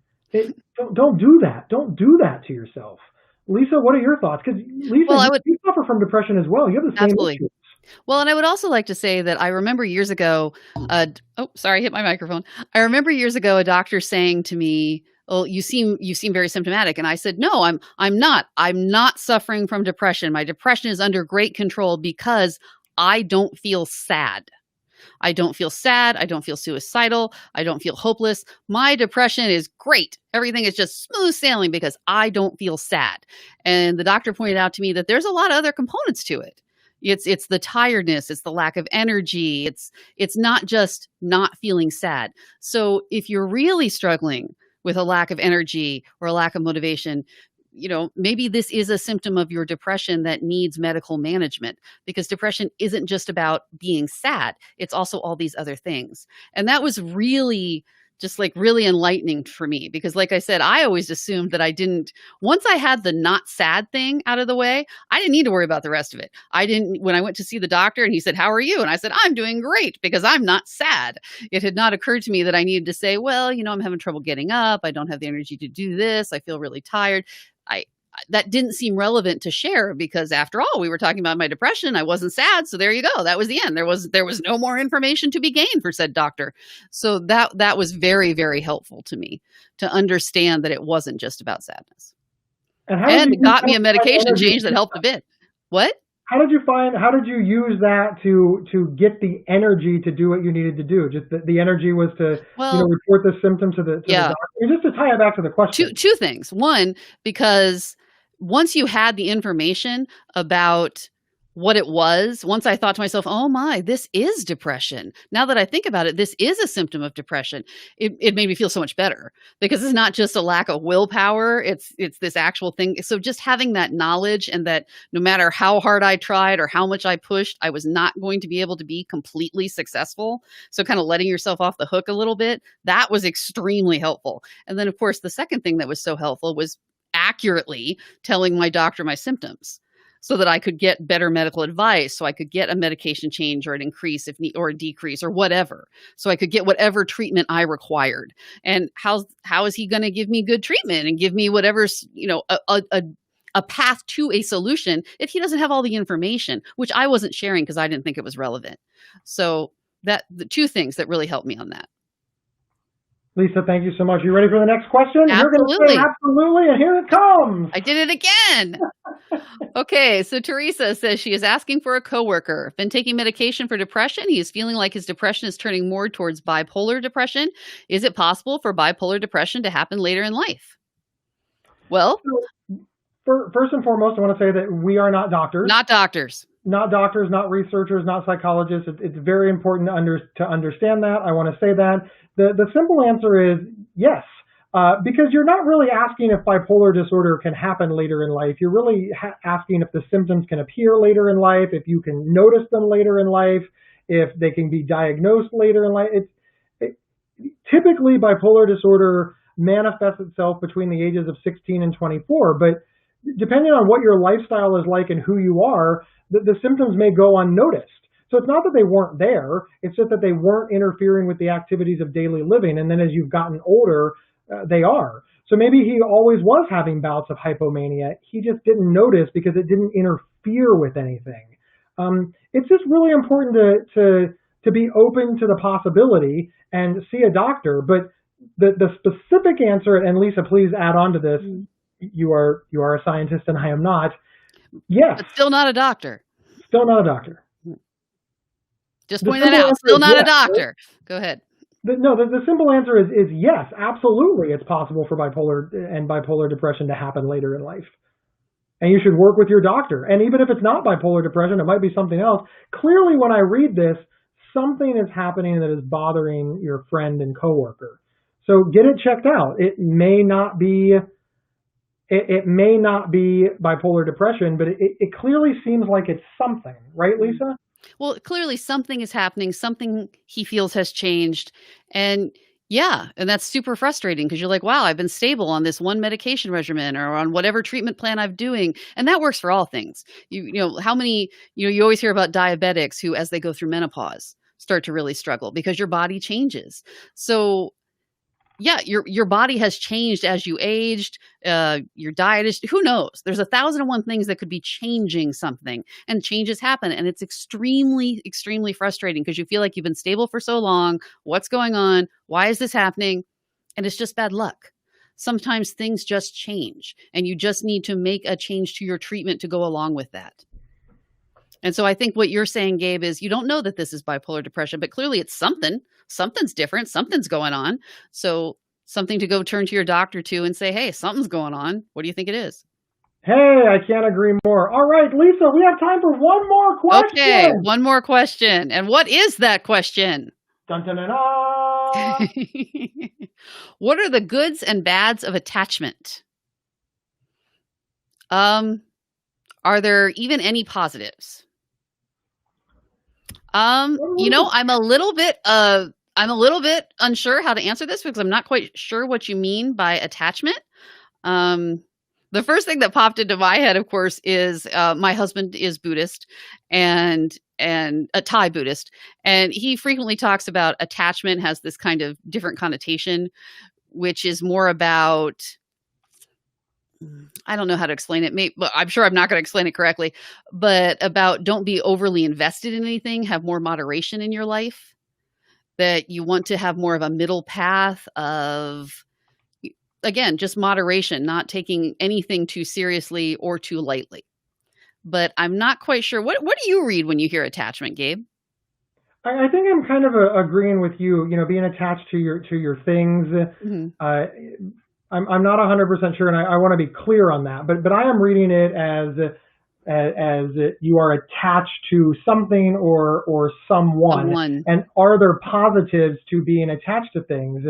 Don't do that. Don't do that to yourself. Lisa, what are your thoughts? Because Lisa, you suffer from depression as well. You have the same issues. Well, and I would also like to say that I remember years ago, sorry, I hit my microphone. I remember years ago a doctor saying to me, "Oh, you seem very symptomatic." And I said, "No, I'm not. I'm not suffering from depression. My depression is under great control because I don't feel sad. I don't feel sad. I don't feel suicidal. I don't feel hopeless. My depression is great. Everything is just smooth sailing because I don't feel sad." And the doctor pointed out to me that there's a lot of other components to it. It's the tiredness, it's the lack of energy. It's not just not feeling sad. So if you're really struggling with a lack of energy or a lack of motivation, maybe this is a symptom of your depression that needs medical management, because depression isn't just about being sad. It's also all these other things. And that was really just like really enlightening for me because like I said, I always assumed that I didn't once I had the not sad thing out of the way, I didn't need to worry about the rest of it. I didn't when I went to see the doctor and he said, "How are you?" And I said, "I'm doing great because I'm not sad." It had not occurred to me that I needed to say, "Well, I'm having trouble getting up. I don't have the energy to do this. I feel really tired." I that didn't seem relevant to share because after all, we were talking about my depression. I wasn't sad. So there you go. That was the end. There was no more information to be gained for said doctor. So that was very, very helpful to me to understand that it wasn't just about sadness. And And it got me a medication change that helped a bit. What? How did you use that to get the energy to do what you needed to do? Just the energy was to report the symptom to the doctor. Just to tie it back to the question. Two things. One, because once you had the information about what it was, once I thought to myself, oh my, this is depression. Now that I think about it, this is a symptom of depression. It made me feel so much better because it's not just a lack of willpower. It's this actual thing. So just having that knowledge and that no matter how hard I tried or how much I pushed, I was not going to be able to be completely successful. So kind of letting yourself off the hook a little bit, that was extremely helpful. And then of course, the second thing that was so helpful was accurately telling my doctor my symptoms so that I could get better medical advice, so I could get a medication change or an increase or a decrease or whatever. So I could get whatever treatment I required. And how is he going to give me good treatment and give me whatever's, a path to a solution if he doesn't have all the information, which I wasn't sharing because I didn't think it was relevant. So the two things that really helped me on that. Lisa, thank you so much. You ready for the next question? Absolutely. You're going to say absolutely, and here it comes. I did it again. Okay, so Teresa says she is asking for a coworker. Been taking medication for depression. He is feeling like his depression is turning more towards bipolar depression. Is it possible for bipolar depression to happen later in life? Well, first and foremost, I want to say that we are not doctors. Not doctors. Not doctors, not researchers, not psychologists. It's very important to understand that. I want to say that. The simple answer is yes, because you're not really asking if bipolar disorder can happen later in life. You're really asking if the symptoms can appear later in life, if you can notice them later in life, if they can be diagnosed later in life. Typically, bipolar disorder manifests itself between the ages of 16 and 24, but depending on what your lifestyle is like and who you are, the symptoms may go unnoticed. So it's not that they weren't there, it's just that they weren't interfering with the activities of daily living. And then as you've gotten older, they are. So maybe he always was having bouts of hypomania. He just didn't notice because it didn't interfere with anything. It's just really important to be open to the possibility and see a doctor. But the specific answer, and Lisa, please add on to this. You are a scientist and I am not. Yes. But still not a doctor. Still not a doctor. Just point that out. Still not a doctor. Go ahead. The simple answer is yes, absolutely. It's possible for bipolar depression to happen later in life. And you should work with your doctor. And even if it's not bipolar depression, it might be something else. Clearly, when I read this, something is happening that is bothering your friend and coworker. So get it checked out. It may not be bipolar depression, but it clearly seems like it's something, right, Lisa? Well, clearly something is happening. Something he feels has changed. And that's super frustrating because you're like, wow, I've been stable on this one medication regimen or on whatever treatment plan I'm doing. And that works for all things. How many, you always hear about diabetics who, as they go through menopause, start to really struggle because your body changes. So your body has changed as you aged. Your diet is, who knows? There's 1,001 things that could be changing something, and changes happen. And it's extremely, extremely frustrating because you feel like you've been stable for so long. What's going on? Why is this happening? And it's just bad luck. Sometimes things just change and you just need to make a change to your treatment to go along with that. And so I think what you're saying, Gabe, is you don't know that this is bipolar depression, but clearly it's something. Something's different. Something's going on. So something to go turn to your doctor to and say, hey, something's going on. What do you think it is? Hey, I can't agree more. All right, Lisa, we have time for one more question. Okay, one more question. And what is that question? Dun, dun, dun, dun. What are the goods and bads of attachment? Are there even any positives? I'm a little bit I'm a little bit unsure how to answer this because I'm not quite sure what you mean by attachment. Um, the first thing that popped into my head, of course, is my husband is Buddhist and a Thai Buddhist, and he frequently talks about attachment has this kind of different connotation, which is more about I don't know how to explain it. But I'm sure I'm not going to explain it correctly, but about don't be overly invested in anything, have more moderation in your life, that you want to have more of a middle path of, again, just moderation, not taking anything too seriously or too lightly. But I'm not quite sure. What do you read when you hear attachment, Gabe? I think I'm kind of agreeing with you. You know, being attached to your things. Mhm. I'm not 100% sure, and I want to be clear on that. But I am reading it as you are attached to something or someone, Someone. and are there positives to being attached to things?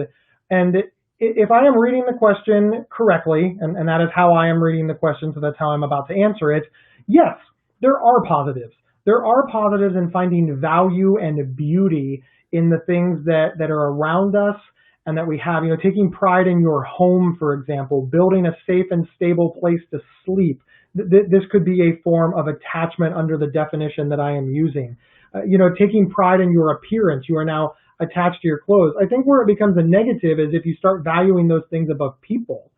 And if I am reading the question correctly, and that is how I am reading the question, so that's how I'm about to answer it. Yes, there are positives. There are positives in finding value and beauty in the things that are around us and that we have. You know, taking pride in your home, for example, building a safe and stable place to sleep. This could be a form of attachment under the definition that I am using. You know, taking pride in your appearance. You are now attached to your clothes. I think where it becomes a negative is if you start valuing those things above people.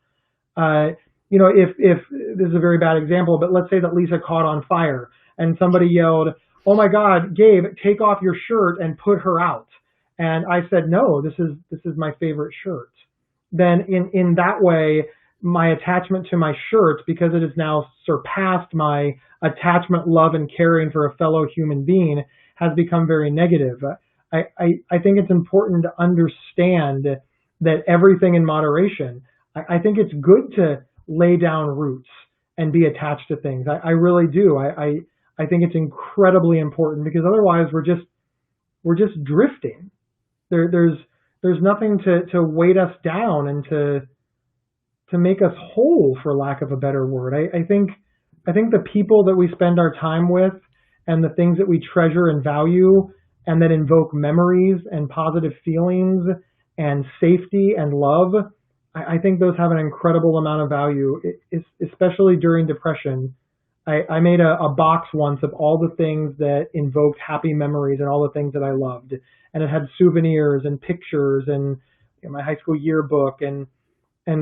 You know, if this is a very bad example, but let's say that Lisa caught on fire and somebody yelled, "Oh my God, Gabe, take off your shirt and put her out." And I said, "No, this is my favorite shirt." Then in that way, my attachment to my shirt, because it has now surpassed my attachment, love, and caring for a fellow human being, has become very negative. I think it's important to understand that everything in moderation. I think it's good to lay down roots and be attached to things. I really do. I think it's incredibly important because otherwise we're just drifting. There's nothing to weight us down and to make us whole, for lack of a better word. I think the people that we spend our time with and the things that we treasure and value and that invoke memories and positive feelings and safety and love, I think those have an incredible amount of value, especially during depression. I made a box once of all the things that invoked happy memories and all the things that I loved. And it had souvenirs and pictures and my high school yearbook. And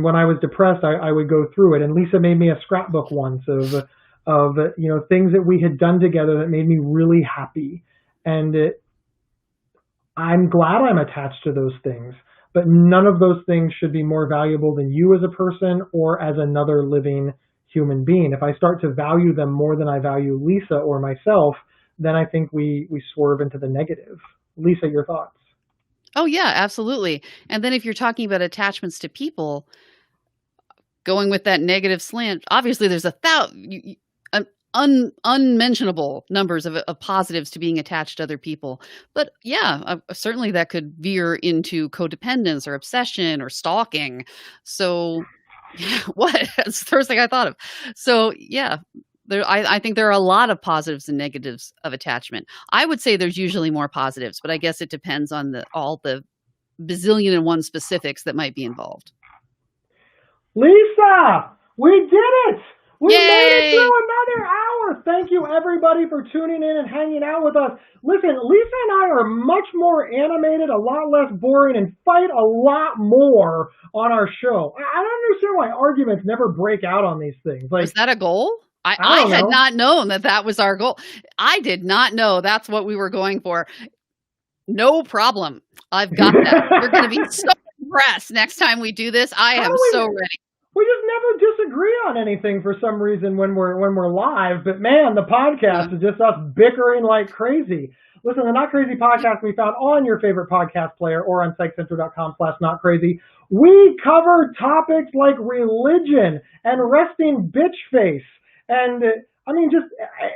when I was depressed, I would go through it. And Lisa made me a scrapbook once of you know, things that we had done together that made me really happy. And I'm glad I'm attached to those things. But none of those things should be more valuable than you as a person or as another living human being. If I start to value them more than I value Lisa or myself, then I think we swerve into the negative. Lisa, your thoughts? Oh yeah, absolutely. And then if you're talking about attachments to people, going with that negative slant, obviously there's unmentionable numbers of positives to being attached to other people. But yeah, certainly that could veer into codependence or obsession or stalking. So what? That's the first thing I thought of. So yeah, I think there are a lot of positives and negatives of attachment. I would say there's usually more positives, but I guess it depends on all the bazillion and one specifics that might be involved. Lisa, we did it! We made it Yay! through another hour. Thank you, everybody, for tuning in and hanging out with us. Listen, Lisa and I are much more animated, a lot less boring, and fight a lot more on our show. I don't understand why arguments never break out on these things. Was that a goal? I don't had know. not known that was our goal. I did not know that's what we were going for. No problem. I've got that. You're going to be so impressed next time we do this. I am so ready. We just never disagree on anything for some reason when we're live. But man, the podcast is just us bickering like crazy. Listen, the Not Crazy podcast we found on your favorite podcast player or on psychcentral.com/notcrazy. We cover topics like religion and resting bitch face. And I mean, just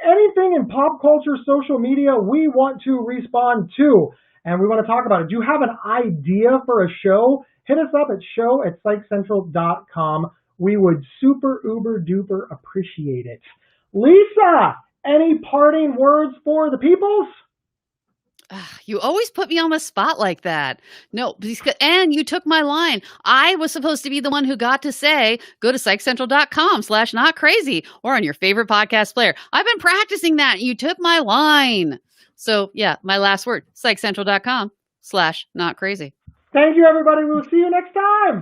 anything in pop culture, social media, we want to respond to. And we want to talk about it. Do you have an idea for a show? Hit us up at show@psychcentral.com. We would super, uber, duper appreciate it. Lisa, any parting words for the peoples? You always put me on the spot like that. No, and you took my line. I was supposed to be the one who got to say, go to psychcentral.com/not crazy or on your favorite podcast player. I've been practicing that. You took my line. So yeah, my last word, psychcentral.com/not crazy. Thank you, everybody. We'll see you next time.